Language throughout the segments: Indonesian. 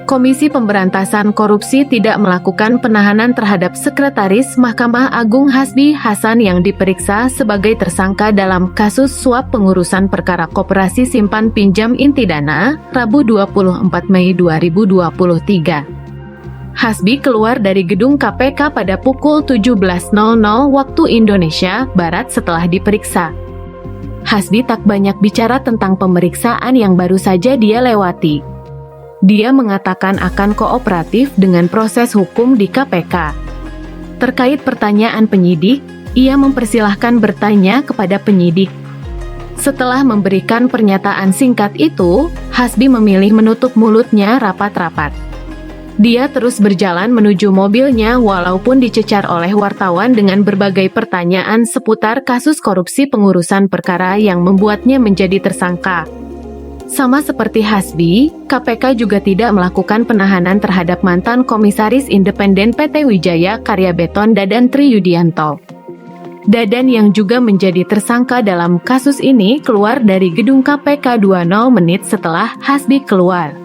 Komisi Pemberantasan Korupsi tidak melakukan penahanan terhadap Sekretaris Mahkamah Agung Hasbi Hasan yang diperiksa sebagai tersangka dalam kasus suap pengurusan perkara Koperasi Simpan Pinjam Inti Dana, Rabu 24 Mei 2023. Hasbi keluar dari gedung KPK pada pukul 17.00 waktu Indonesia Barat setelah diperiksa. Hasbi tak banyak bicara tentang pemeriksaan yang baru saja dia lewati. Dia mengatakan akan kooperatif dengan proses hukum di KPK. Terkait pertanyaan penyidik, ia mempersilahkan bertanya kepada penyidik. Setelah memberikan pernyataan singkat itu, Hasbi memilih menutup mulutnya rapat-rapat. Dia terus berjalan menuju mobilnya walaupun dicecar oleh wartawan dengan berbagai pertanyaan seputar kasus korupsi pengurusan perkara yang membuatnya menjadi tersangka. Sama seperti Hasbi, KPK juga tidak melakukan penahanan terhadap mantan Komisaris Independen PT Wijaya Karya Beton Dadan Triyudianto. Dadan yang juga menjadi tersangka dalam kasus ini keluar dari gedung KPK 20 menit setelah Hasbi keluar.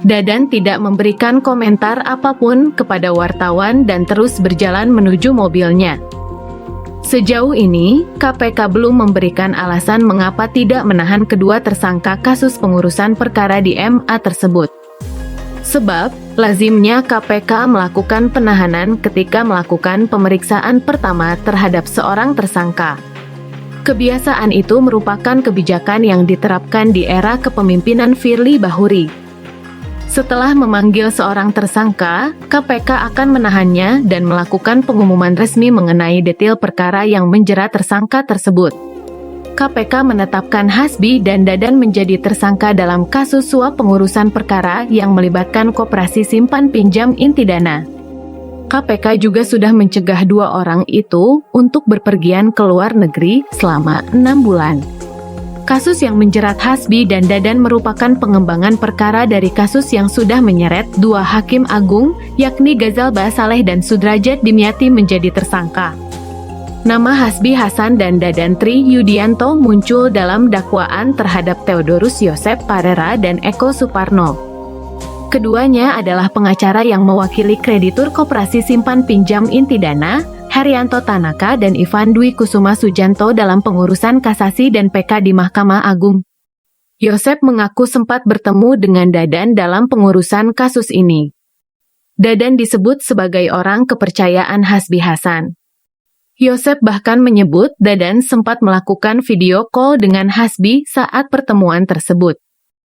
Dadan tidak memberikan komentar apapun kepada wartawan dan terus berjalan menuju mobilnya. Sejauh ini, KPK belum memberikan alasan mengapa tidak menahan kedua tersangka kasus pengurusan perkara di MA tersebut. Sebab, lazimnya KPK melakukan penahanan ketika melakukan pemeriksaan pertama terhadap seorang tersangka. Kebiasaan itu merupakan kebijakan yang diterapkan di era kepemimpinan Firly Bahuri. Setelah memanggil seorang tersangka, KPK akan menahannya dan melakukan pengumuman resmi mengenai detail perkara yang menjerat tersangka tersebut. KPK menetapkan Hasbi dan Dadan menjadi tersangka dalam kasus suap pengurusan perkara yang melibatkan Koperasi Simpan Pinjam Inti Dana. KPK juga sudah mencegah dua orang itu untuk berpergian ke luar negeri selama 6 bulan. Kasus yang menjerat Hasbi dan Dadan merupakan pengembangan perkara dari kasus yang sudah menyeret dua hakim agung, yakni Ghazal Basaleh dan Sudrajat Dimyati menjadi tersangka. Nama Hasbi Hasan dan Dadan Triyudianto muncul dalam dakwaan terhadap Theodorus Yosep Parera dan Eko Suparno. Keduanya adalah pengacara yang mewakili kreditur Koperasi Simpan Pinjam Inti Dana, Herianto Tanaka dan Ivan Dwi Kusuma Sujanto dalam pengurusan kasasi dan PK di Mahkamah Agung. Yosep mengaku sempat bertemu dengan Dadan dalam pengurusan kasus ini. Dadan disebut sebagai orang kepercayaan Hasbi Hasan. Yosep bahkan menyebut Dadan sempat melakukan video call dengan Hasbi saat pertemuan tersebut.